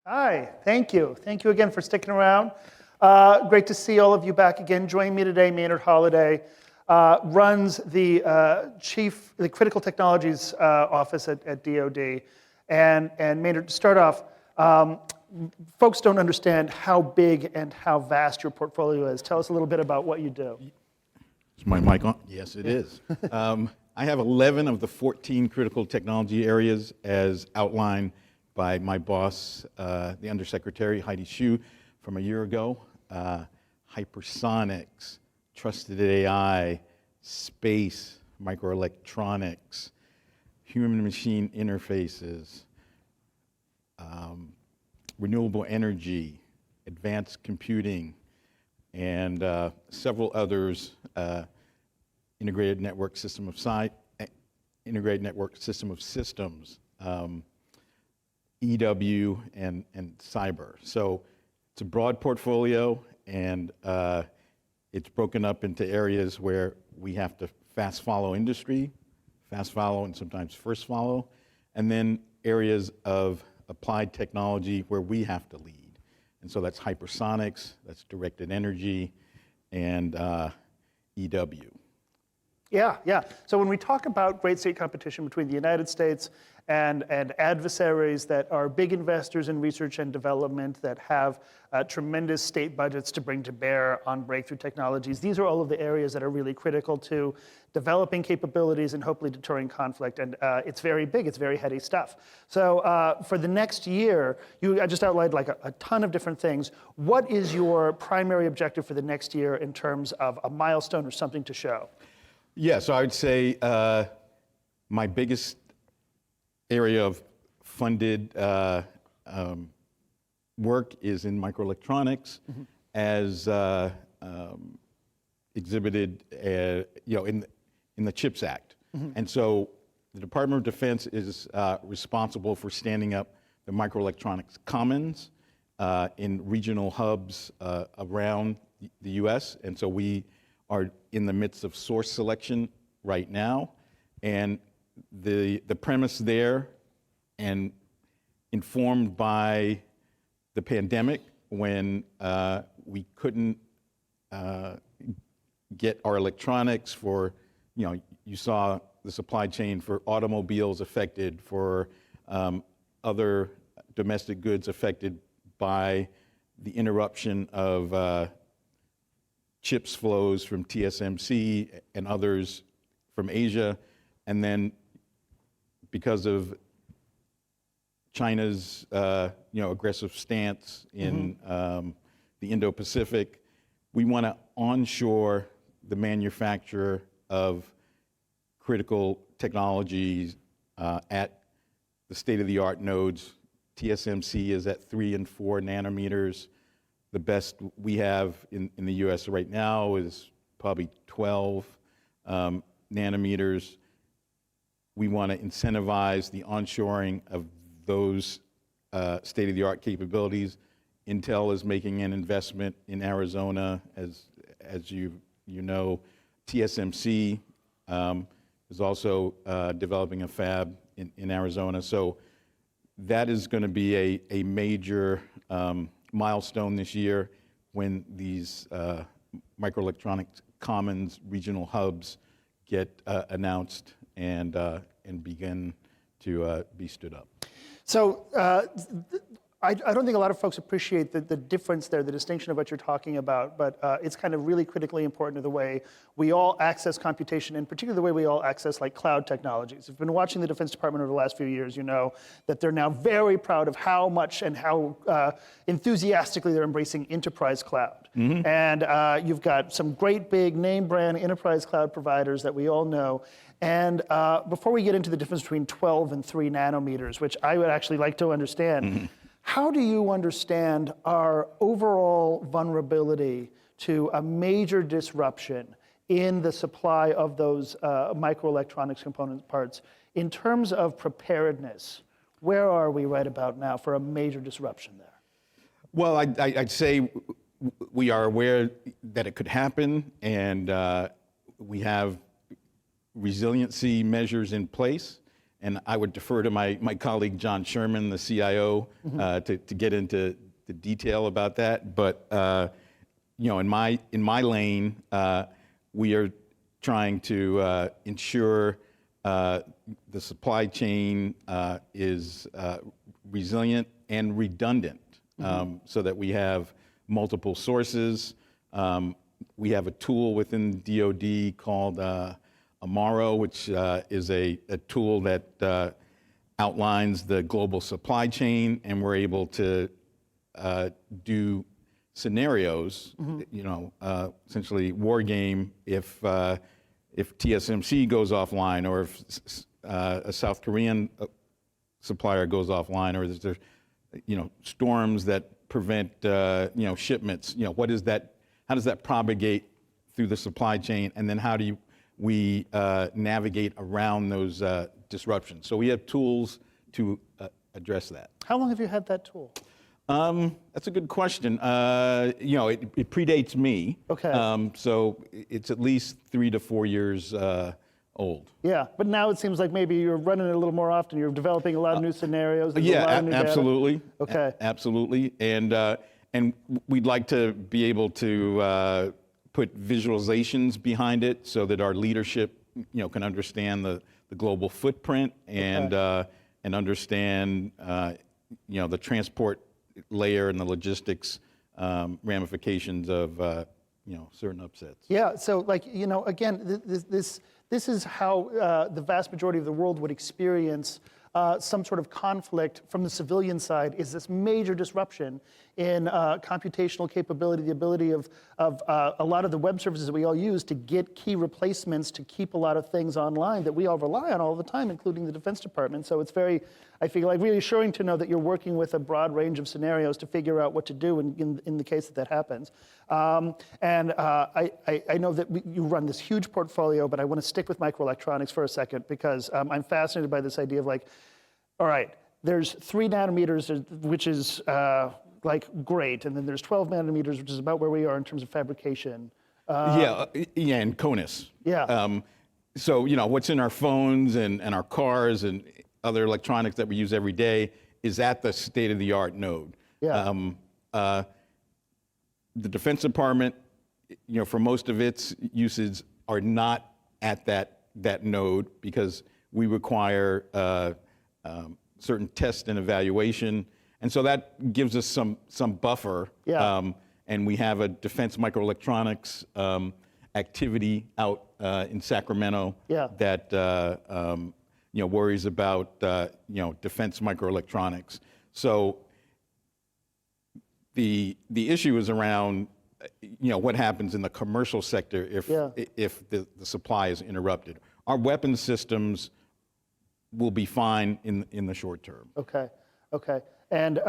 Hi, thank you. Thank you again for sticking around. Great to see all of you back again. Joining me today, Maynard Holliday, runs the Critical Technologies Office at DoD. And Maynard, to start off, folks don't understand how big and how vast your portfolio is. Tell us a little bit about what you do. Is my mic on? Yes, it is. I have 11 of the 14 critical technology areas as outlined by my boss, the Undersecretary Heidi Shyu, from a year ago. Hypersonics, trusted AI, space, microelectronics, human-machine interfaces, renewable energy, advanced computing, and several others, integrated network system of systems, EW, and cyber. So it's a broad portfolio, and it's broken up into areas where we have to fast follow industry, fast follow and sometimes first follow, and then areas of applied technology where we have to lead. And so that's hypersonics, that's directed energy, and EW. Yeah. So when we talk about great state competition between the United States and adversaries that are big investors in research and development, that have tremendous state budgets to bring to bear on breakthrough technologies, these are all of the areas that are really critical to developing capabilities and hopefully deterring conflict. And it's very big, it's very heady stuff. So for the next year, I just outlined like a ton of different things. What is your primary objective for the next year in terms of a milestone or something to show? Yeah, so I would say my biggest area of funded work is in microelectronics, as exhibited, in the CHIPS Act. And so the Department of Defense is responsible for standing up the microelectronics commons in regional hubs around the U.S. And so we are in the midst of source selection right now. And the premise there, and informed by the pandemic when we couldn't get our electronics for, you saw the supply chain for automobiles affected, for other domestic goods affected by the interruption of chips flows from TSMC and others from Asia, and then because of China's aggressive stance in the Indo-Pacific, we want to onshore the manufacture of critical technologies at the state-of-the-art nodes. TSMC is at 3 and 4 nanometers. The best we have in the US right now is probably 12 nanometers. We want to incentivize the onshoring of those state-of-the-art capabilities. Intel is making an investment in Arizona, as you know. TSMC is also developing a fab in Arizona. So that is going to be a major milestone this year when these microelectronics commons regional hubs get announced and begin to be stood up. So I don't think a lot of folks appreciate the difference there, the distinction of what you're talking about, but it's kind of really critically important to the way we all access computation, and particularly the way we all access like cloud technologies. If you've been watching the Defense Department over the last few years, you know that they're now very proud of how much and how enthusiastically they're embracing enterprise cloud. And you've got some great big name brand enterprise cloud providers that we all know. And before we get into the difference between 12 and 3 nanometers, which I would actually like to understand, how do you understand our overall vulnerability to a major disruption in the supply of those microelectronics component parts in terms of preparedness? Where are we right about now for a major disruption there? Well, I'd say we are aware that it could happen, and we have resiliency measures in place. and I would defer to my colleague John Sherman, the CIO, to get into the detail about that. But in my lane, we are trying to ensure the supply chain is resilient and redundant, so that we have multiple sources. We have a tool within DoD called Amaro, which is a tool that outlines the global supply chain, and we're able to do scenarios, essentially war game if TSMC goes offline, or if a South Korean supplier goes offline, or there's storms that prevent shipments. What is that? How does that propagate through the supply chain, and then how do we navigate around those disruptions? So we have tools to address that. How long have you had that tool? That's a good question. It predates me. Okay. So it's at least 3 to 4 years old. Yeah, but now it seems like maybe you're running it a little more often. You're developing a lot of new scenarios. There's a lot of new data. Absolutely. Okay. Absolutely, and we'd like to be able to put visualizations behind it so that our leadership, can understand the global footprint and understand, the transport layer and the logistics ramifications of, certain upsets. Yeah. So, again, this is how the vast majority of the world would experience some sort of conflict from the civilian side, is this major disruption in computational capability, the ability of a lot of the web services that we all use to get key replacements to keep a lot of things online that we all rely on all the time, including the Defense Department. So it's I feel like reassuring to know that you're working with a broad range of scenarios to figure out what to do in the case that happens. I know that you run this huge portfolio, but I want to stick with microelectronics for a second, because I'm fascinated by this idea of all right, there's 3 nanometers, which is great, and then there's 12 nanometers, which is about where we are in terms of fabrication. And CONUS. Yeah. So, what's in our phones and our cars and other electronics that we use every day is at the state-of-the-art node. Yeah. The Defense Department, for most of its uses, are not at that node, because we require certain test and evaluation, and so that gives us some buffer. Yeah. And we have a Defense Microelectronics activity out in Sacramento. Yeah. That worries about defense microelectronics. So the issue is around what happens in the commercial sector if the supply is interrupted. Our weapons systems will be fine in the short term. Okay. And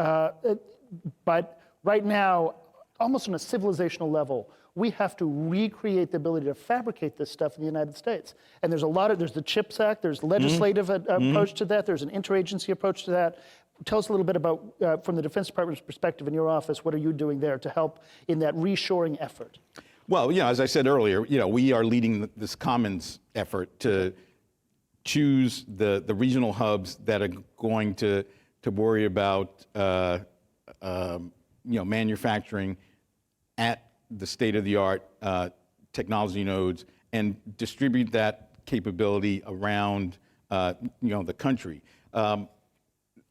but right now, almost on a civilizational level, we have to recreate the ability to fabricate this stuff in the United States. And there's there's the CHIPS Act, there's legislative approach to that, there's an interagency approach to that. Tell us a little bit about, from the Defense Department's perspective in your office, what are you doing there to help in that reshoring effort? Well, as I said earlier, we are leading this commons effort to choose the regional hubs that are going to worry about manufacturing at the state-of-the-art technology nodes and distribute that capability around the country.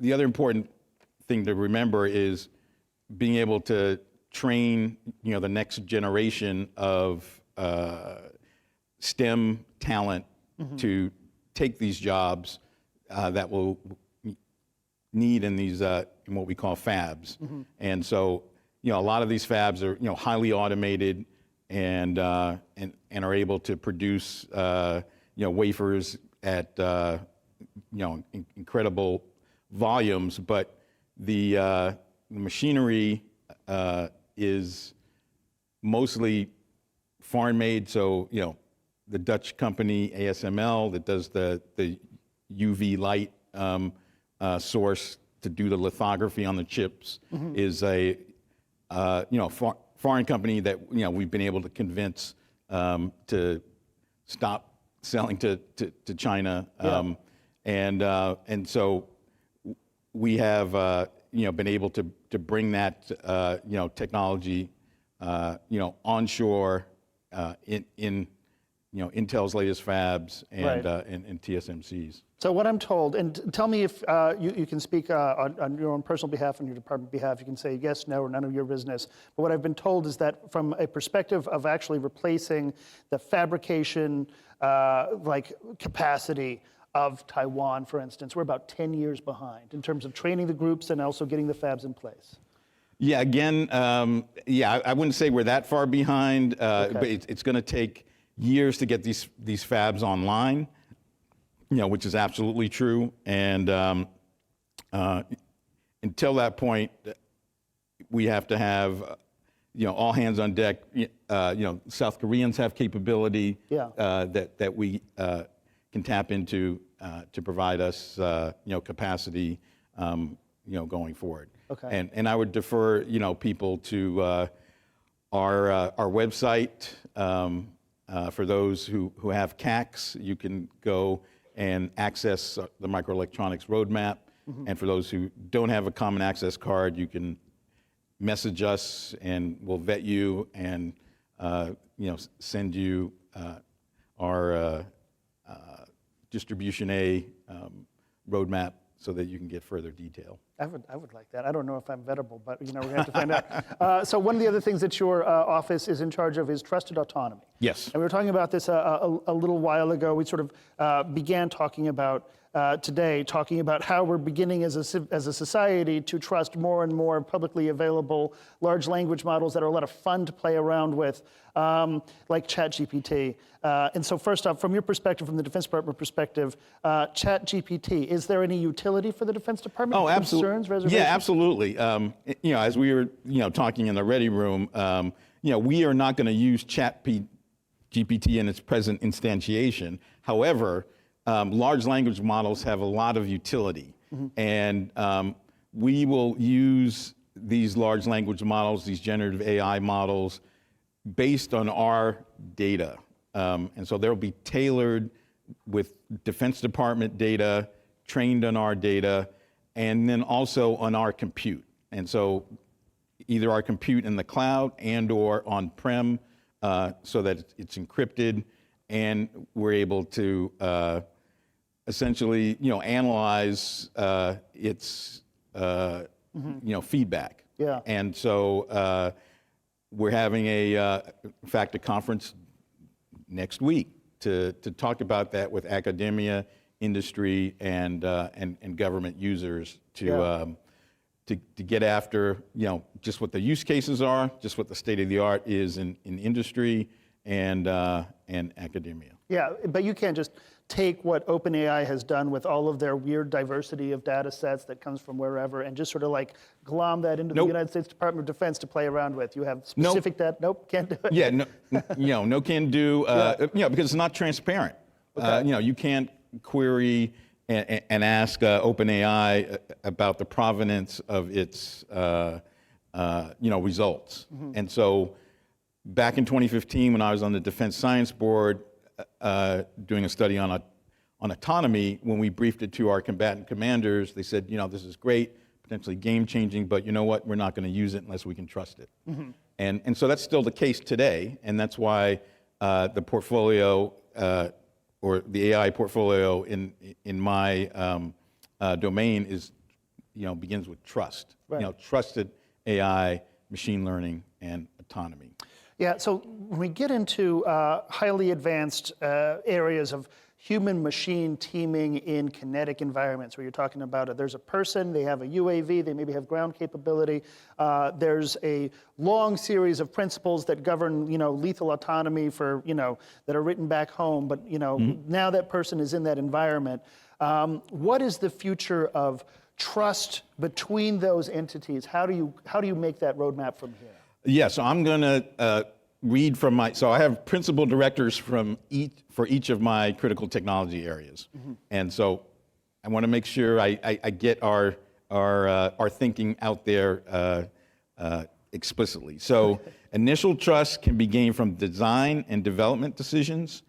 The other important thing to remember is being able to train the next generation of STEM talent to take these jobs that will need in these in what we call fabs. And so a lot of these fabs are highly automated and are able to produce wafers at incredible volumes, but the machinery is mostly foreign made. So the Dutch company ASML that does the UV light source to do the lithography on the chips is a foreign company that we've been able to convince to stop selling to China. And so we have been able to bring that technology onshore in Intel's latest fabs and and TSMC's. So what I'm told, and tell me if you can speak on your own personal behalf, on your department behalf, you can say yes, no, or none of your business. But what I've been told is that from a perspective of actually replacing the fabrication capacity of Taiwan, for instance, we're about 10 years behind in terms of training the groups and also getting the fabs in place. Yeah, again, I wouldn't say we're that far behind, but it's going to take years to get these fabs online, which is absolutely true. And until that point, we have to have, all hands on deck. South Koreans have capability that we can tap into to provide us, capacity, going forward. Okay. And I would defer, people to our website. For those who have CACs, you can go and access the microelectronics roadmap. Mm-hmm. And for those who don't have a common access card, you can message us and we'll vet you and send you our distribution A roadmap so that you can get further detail. I would like that. I don't know if I'm vettable, but we're going to have to find out. So one of the other things that your office is in charge of is trusted autonomy. Yes. And we were talking about this a little while ago. We sort of began talking about today, talking about how we're beginning as a society to trust more and more publicly available large language models that are a lot of fun to play around with, like ChatGPT. And so first off, from your perspective, from the Defense Department perspective, ChatGPT, is there any utility for the Defense Department? Oh, absolutely. Concerns, reservations? Yeah, absolutely. As we were, talking in the ready room, we are not going to use ChatGPT in its present instantiation. However, large language models have a lot of utility. Mm-hmm. And we will use these large language models, these generative AI models, based on our data. And so they'll be tailored with Defense Department data, trained on our data, and then also on our compute. And so either our compute in the cloud and or on-prem, so that it's encrypted, and we're able to essentially, analyze its, feedback. Yeah. And so we're having in fact, a conference next week to talk about that with academia, industry, and government users to get after, just what the use cases are, just what the state of the art is in industry and academia. Yeah, but you can't just take what OpenAI has done with all of their weird diversity of data sets that comes from wherever and just sort of like glom that into the United States Department of Defense to play around with. You have specific data. Nope, can't do it. Yeah, no can do, because it's not transparent. Okay. You can't query and ask OpenAI about the provenance of its, results. Mm-hmm. And so back in 2015, when I was on the Defense Science Board, doing a study on autonomy, when we briefed it to our combatant commanders, they said, this is great, potentially game-changing, but you know what? We're not going to use it unless we can trust it. Mm-hmm. And so that's still the case today, and that's why the portfolio, or the AI portfolio in my domain is, begins with trust. Right. Trusted AI, machine learning, and autonomy. Yeah, so when we get into highly advanced areas of human-machine teaming in kinetic environments, where you're talking about there's a person, they have a UAV, they maybe have ground capability, there's a long series of principles that govern, lethal autonomy for, that are written back home, but, mm-hmm. now that person is in that environment. What is the future of trust between those entities? How do you make that roadmap from here? Yeah, so I'm going to read from so I have principal directors for each of my critical technology areas. Mm-hmm. And so I want to make sure I get our thinking out there explicitly. So initial trust can be gained from design and development decisions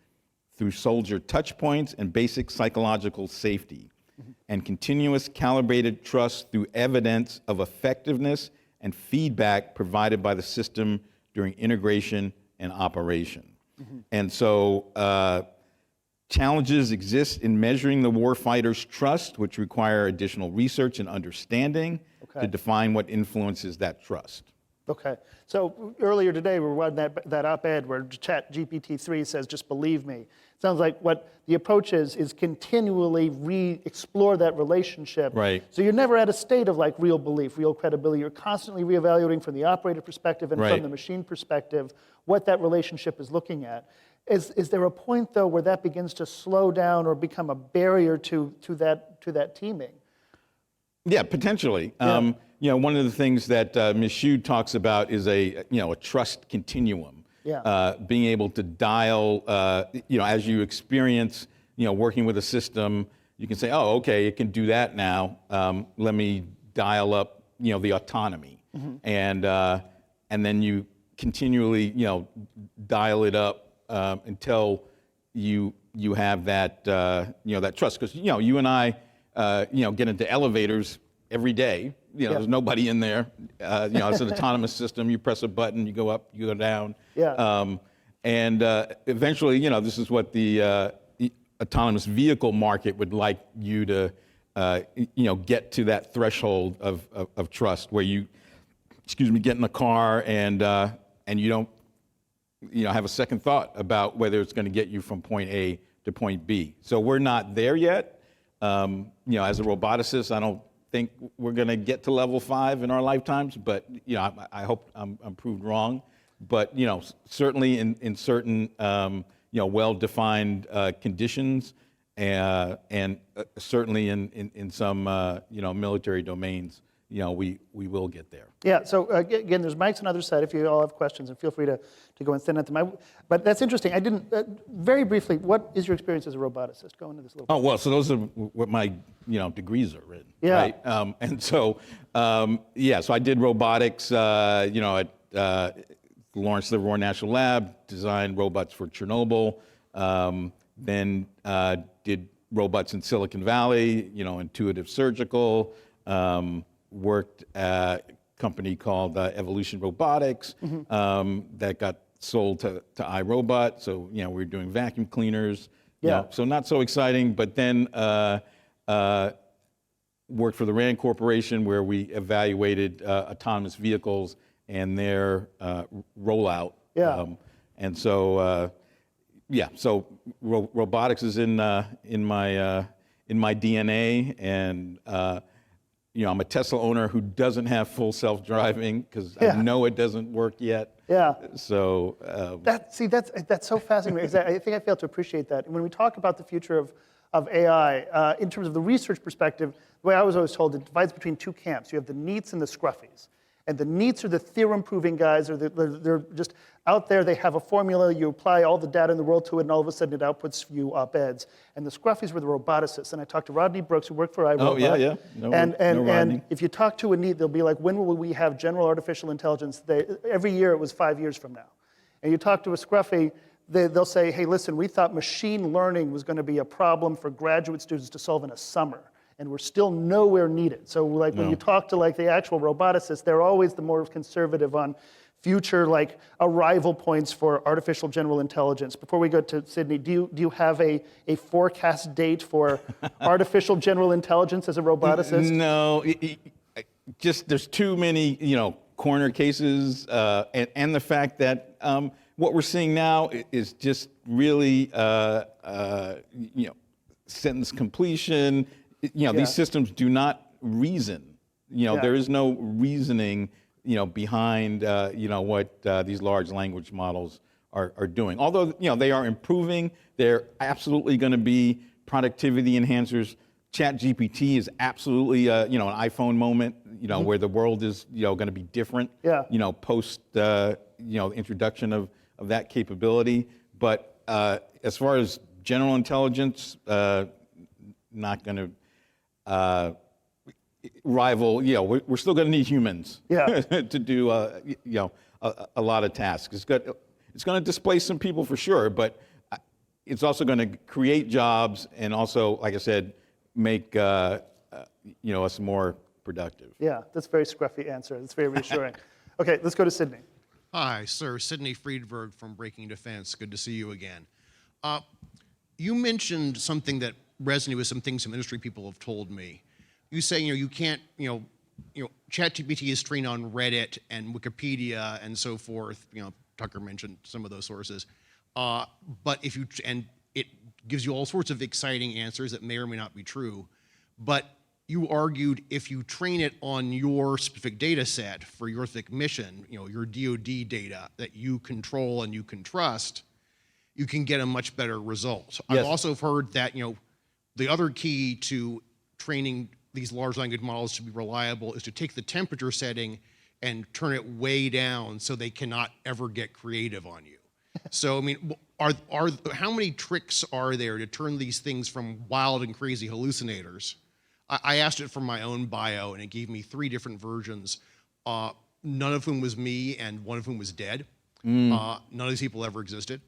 through soldier touch points and basic psychological safety, and continuous calibrated trust through evidence of effectiveness and feedback provided by the system during integration and operation. And so challenges exist in measuring the warfighter's trust, which require additional research and understanding to define what influences that trust. Okay. So earlier today, we were reading that op-ed where ChatGPT-3 says, just believe me. Sounds like what the approach is continually re-explore that relationship. Right. So you're never at a state of like real belief, real credibility. You're constantly reevaluating from the operator perspective and from the machine perspective what that relationship is looking at. Is there a point, though, where that begins to slow down or become a barrier to that teaming? Yeah, potentially. Yeah. One of the things that Ms. Hsu talks about is a trust continuum. Yeah. Being able to dial, as you experience, working with a system, you can say, oh, okay, it can do that now. Let me dial up, the autonomy, and then you continually, dial it up until you have that, that trust. Because you and I, get into elevators every day. There's nobody in there. It's an autonomous system. You press a button, you go up, you go down. Yeah. And eventually, this is what the autonomous vehicle market would like you to, get to that threshold of trust where you, get in the car and you don't, have a second thought about whether it's going to get you from point A to point B. So we're not there yet. As a roboticist, I don't think we're going to get to level 5 in our lifetimes, but I hope I'm proved wrong. But certainly in certain well-defined conditions, and certainly in some military domains, we will get there. Yeah, so again, there's mics on the other side if you all have questions, and feel free to go and send it to them. But that's interesting. I didn't, very briefly, what is your experience as a roboticist? Go into this a little bit. Oh, well, so those are what my, degrees are in, Yeah. right? And so, so I did robotics, at Lawrence Livermore National Lab, designed robots for Chernobyl, then did robots in Silicon Valley, Intuitive Surgical, worked at a company called Evolution Robotics that got sold to iRobot. So, we were doing vacuum cleaners. Yeah. So not so exciting, but then worked for the RAND Corporation where we evaluated autonomous vehicles and their rollout. Yeah. And so, so robotics is in my DNA, and I'm a Tesla owner who doesn't have full self-driving because I know it doesn't work yet. Yeah. So that's so fascinating. Because I think I fail to appreciate that. When we talk about the future of AI, in terms of the research perspective, the way I was always told, it divides between two camps. You have the neats and the scruffies. And the neats are the theorem-proving guys, or they're just out there. They have a formula. You apply all the data in the world to it, and all of a sudden it outputs you op-eds. And the scruffies were the roboticists. And I talked to Rodney Brooks, who worked for iRobot. Oh, yeah. And if you talk to a neat, they'll be like, when will we have general artificial intelligence? Every year it was 5 years from now. And you talk to a scruffy, they'll say, hey, listen, we thought machine learning was going to be a problem for graduate students to solve in a summer. And we're still nowhere needed. So like when you talk to like the actual roboticists, they're always the more conservative on future like arrival points for artificial general intelligence. Before we go to Sydney, do you have a forecast date for artificial general intelligence as a roboticist? No, just there's too many corner cases, and the fact that what we're seeing now is just really sentence completion. These systems do not reason. There is no reasoning, behind, what these large language models are doing. Although, they are improving, they're absolutely going to be productivity enhancers. ChatGPT is absolutely, an iPhone moment, where the world is, going to be different, post, introduction of that capability. But as far as general intelligence, not going to rival, we're still going to need humans to do, a lot of tasks. It's going to displace some people for sure, but it's also going to create jobs and also, like I said, make us more productive. Yeah, that's a very scruffy answer. That's very reassuring. Okay, let's go to Sydney. Hi, sir. Sidney Friedberg from Breaking Defense. Good to see you again. You mentioned something that resonated with some things some industry people have told me. You say, you can't, ChatGPT is trained on Reddit and Wikipedia and so forth. Tucker mentioned some of those sources. But it gives you all sorts of exciting answers that may or may not be true. But you argued if you train it on your specific data set for your specific mission, your DoD data that you control and you can trust, you can get a much better result. Yes. I've also heard that, the other key to training these large language models to be reliable is to take the temperature setting and turn it way down so they cannot ever get creative on you. So, I mean, how many tricks are there to turn these things from wild and crazy hallucinators? I asked it for my own bio, and it gave me 3 different versions, none of whom was me, and one of whom was dead. None of these people ever existed.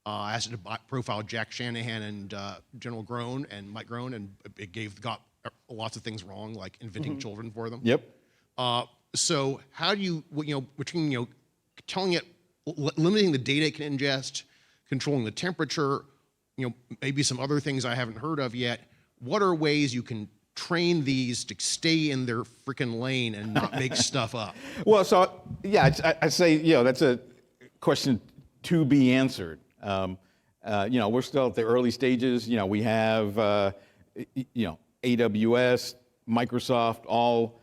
I asked it to profile Jack Shanahan and General Groan and Mike Groan, and it got lots of things wrong, like inventing children for them. Yep. So how do you, between telling it, limiting the data it can ingest, controlling the temperature, maybe some other things I haven't heard of yet, what are ways you can train these to stay in their freaking lane and not make stuff up? Well, so yeah, I say that's a question to be answered. We're still at the early stages. We have AWS, Microsoft, all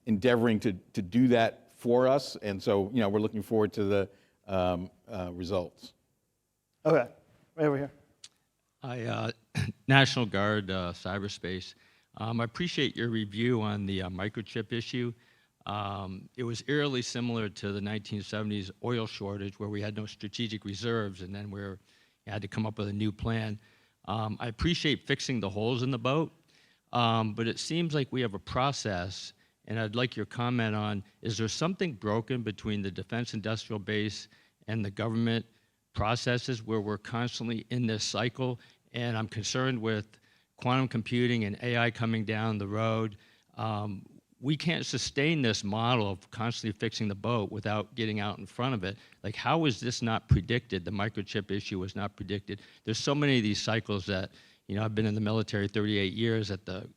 endeavoring to do that for us, and so we're looking forward to the results. Okay, right over here. National Guard, cyberspace. I appreciate your review on the microchip issue. It was eerily similar to the 1970s oil shortage, where we had no strategic reserves, and then we had to come up with a new plan. I appreciate fixing the holes in the boat, but it seems like we have a process, and I'd like your comment on, is there something broken between the defense industrial base and the government processes where we're constantly in this cycle? And I'm concerned with quantum computing and AI coming down the road. We can't sustain this model of constantly fixing the boat without getting out in front of it. Like, how is this not predicted? The microchip issue was not predicted. There's so many of these cycles that, I've been in the military 38 years at the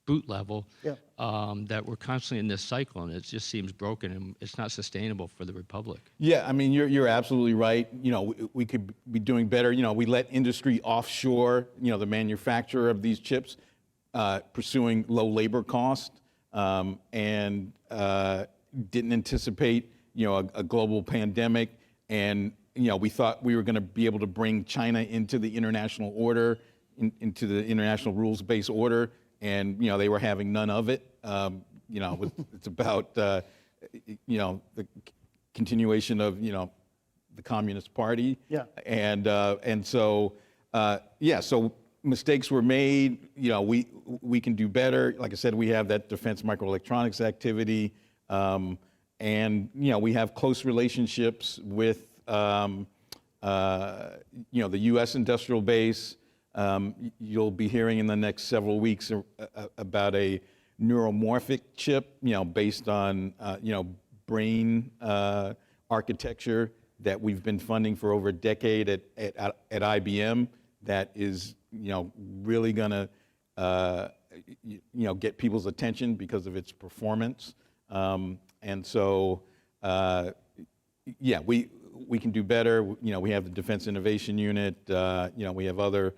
boot level, Yeah. that we're constantly in this cycle, and it just seems broken, and it's not sustainable for the republic. Yeah, I mean, you're absolutely right. We could be doing better. We let industry offshore, the manufacturer of these chips, pursuing low labor cost, and didn't anticipate, a global pandemic. And, we thought we were going to be able to bring China into the international order, into the international rules-based order. And, they were having none of it. It's about, the continuation of, the Communist Party. Yeah. And so, so mistakes were made. We can do better. Like I said, we have that defense microelectronics activity. And, we have close relationships with, the U.S. industrial base. You'll be hearing in the next several weeks about a neuromorphic chip, based on, brain architecture that we've been funding for over a decade at IBM. That is, really going to, get people's attention because of its performance. And so, we can do better. We have the Defense Innovation Unit. We have other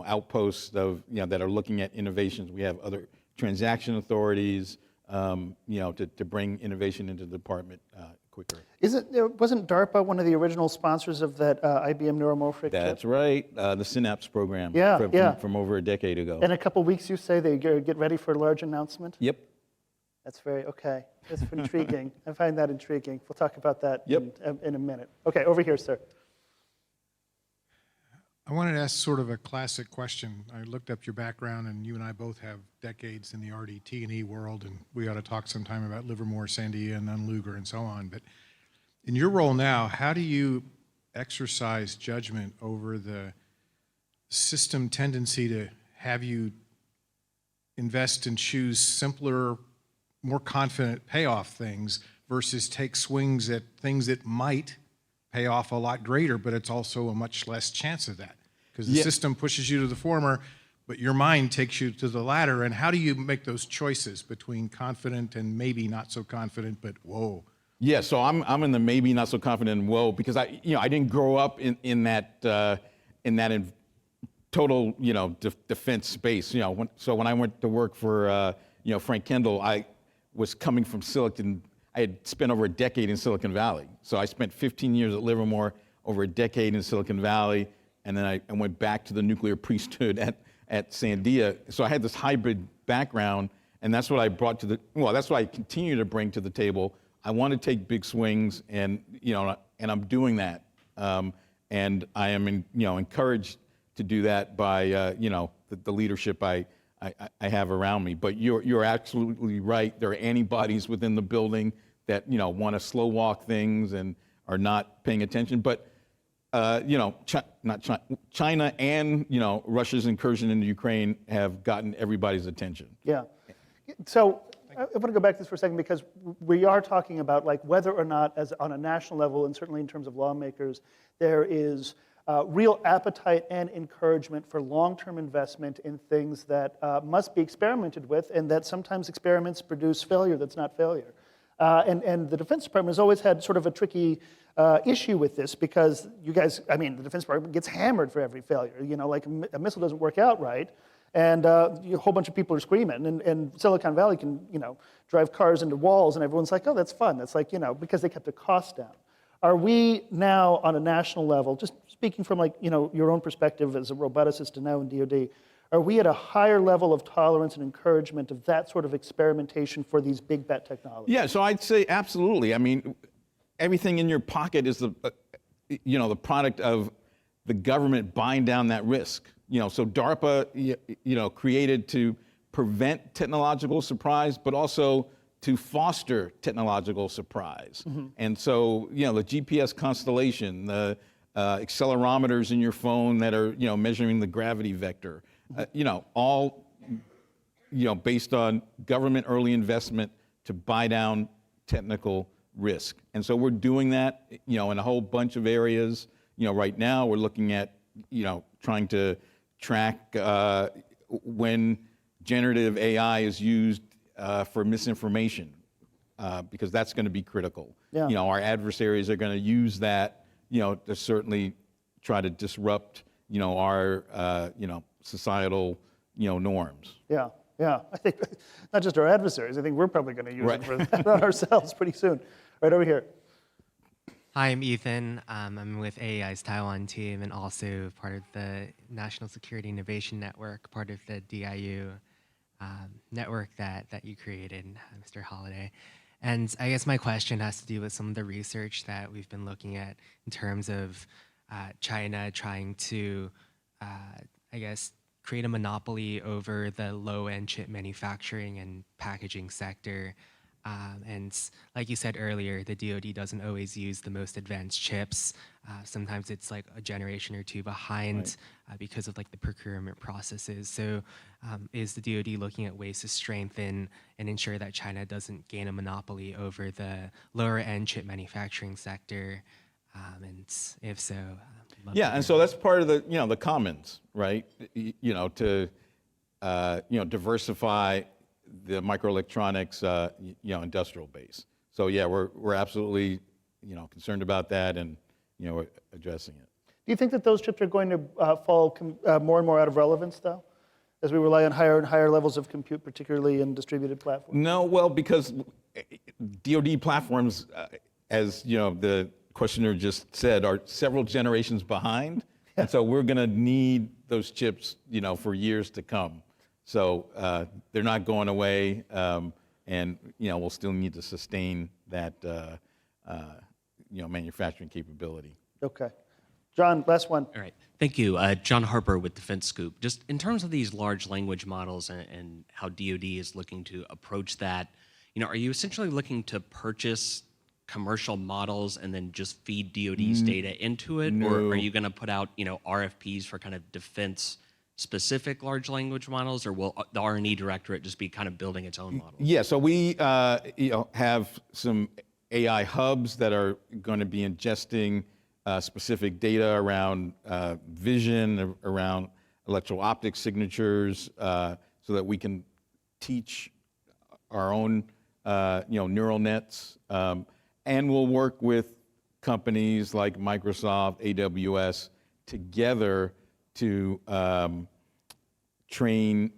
outposts of, that are looking at innovations. We have other transaction authorities, to bring innovation into the department quicker. Wasn't DARPA one of the original sponsors of that IBM neuromorphic That's chip? right, the Synapse program. Yeah, from over a decade ago. In a couple weeks, you say they get ready for a large announcement? Yep. That's okay. That's intriguing. I find that intriguing. We'll talk about that in a minute. Okay, over here, sir. I wanted to ask sort of a classic question. I looked up your background, and you and I both have decades in the RDT&E world, and we ought to talk sometime about Livermore, Sandia, and then Luger, and so on. But in your role now, how do you, exercise judgment over the system tendency to have you invest and choose simpler, more confident payoff things versus take swings at things that might pay off a lot greater, but it's also a much less chance of that because the system pushes you to the former, but your mind takes you to the latter. And how do you make those choices between confident and maybe not so confident, but whoa? Yeah, so I'm in the maybe not so confident and whoa because I didn't grow up in that total defense space. So when I went to work for Frank Kendall, I was coming from Silicon. I had spent over a decade in Silicon Valley. So I spent 15 years at Livermore, over a decade in Silicon Valley, and then I went back to the nuclear priesthood at Sandia. So I had this hybrid background, and that's what I brought to that's what I continue to bring to the table. I want to take big swings, and and I'm doing that, and I am encouraged to do that by the leadership I have around me. But you're absolutely right. There are antibodies within the building that want to slow walk things and are not paying attention. But China and Russia's incursion into Ukraine have gotten everybody's attention. Yeah. So I want to go back to this for a second because we are talking about like whether or not, as on a national level, and certainly in terms of lawmakers, there is real appetite and encouragement for long-term investment in things that must be experimented with, and that sometimes experiments produce failure that's not failure. And the Defense Department has always had sort of a tricky issue with this because the Defense Department gets hammered for every failure. Like a missile doesn't work out right, and a whole bunch of people are screaming. And Silicon Valley can, drive cars into walls, and everyone's like, oh, that's fun. That's like, because they kept the cost down. Are we now on a national level, just speaking from your own perspective as a roboticist to now in DoD, are we at a higher level of tolerance and encouragement of that sort of experimentation for these big bet technologies? Yeah, so I'd say absolutely. I mean, everything in your pocket is the product of the government buying down that risk. So DARPA, created to prevent technological surprise, but also to foster technological surprise. Mm-hmm. And so, the GPS constellation, the accelerometers in your phone that are, measuring the gravity vector, all, based on government early investment to buy down technical risk. And so we're doing that, in a whole bunch of areas. Right now we're looking at, trying to track when generative AI is used for misinformation, because that's going to be critical. Yeah. Our adversaries are going to use that, to certainly try to disrupt, our, societal, norms. Yeah, yeah. I think not just our adversaries. I think we're probably going to use it for that ourselves pretty soon. Right over here. Hi, I'm Ethan. I'm with AEI's Taiwan team and also part of the National Security Innovation Network, part of the DIU network that you created, Mr. Holliday. And I guess my question has to do with some of the research that we've been looking at in terms of China trying to, create a monopoly over the low-end chip manufacturing and packaging sector. And like you said earlier, the DoD doesn't always use the most advanced chips. Sometimes it's like a generation or two behind because of like the procurement processes. So is the DoD looking at ways to strengthen and ensure that China doesn't gain a monopoly over the lower end chip manufacturing sector? And if so, and so that's part of the, the commons, right? To, diversify the microelectronics, industrial base. So yeah, we're absolutely, concerned about that and, addressing it. Do you think that those chips are going to fall more and more out of relevance, though, as we rely on higher and higher levels of compute, particularly in distributed platforms? No, well, because DoD platforms, as the questioner just said, are several generations behind, and so we're going to need those chips, for years to come. So they're not going away, and we'll still need to sustain that manufacturing capability. Okay, John, last one. All right, thank you, John Harper with Defense Scoop. Just in terms of these large language models and how DoD is looking to approach that, are you essentially looking to purchase commercial models and then just feed DoD's data into it, or no. are you going to put out RFPs for kind of defense specific large language models, or will the R&E directorate just be kind of building its own models? Yeah, so we have some AI hubs that are going to be ingesting specific data around vision, around electro-optic signatures, so that we can teach our own neural nets. And we'll work with companies like Microsoft, AWS, together to train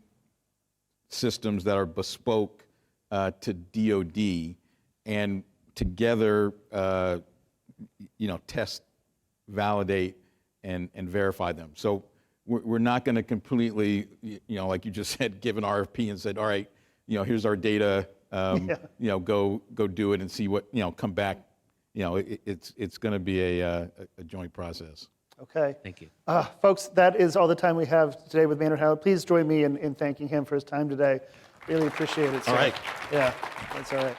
systems that are bespoke to DoD, and together, test, validate, and verify them. So we're not going to completely, like you just said, give an RFP and said, all right, here's our data, go do it and see what, come back. It's going to be a joint process. Okay. Thank you. Folks, that is all the time we have today with Maynard Howard. Please join me in thanking him for his time today. Really appreciate it, sir. All right. Yeah, that's all right.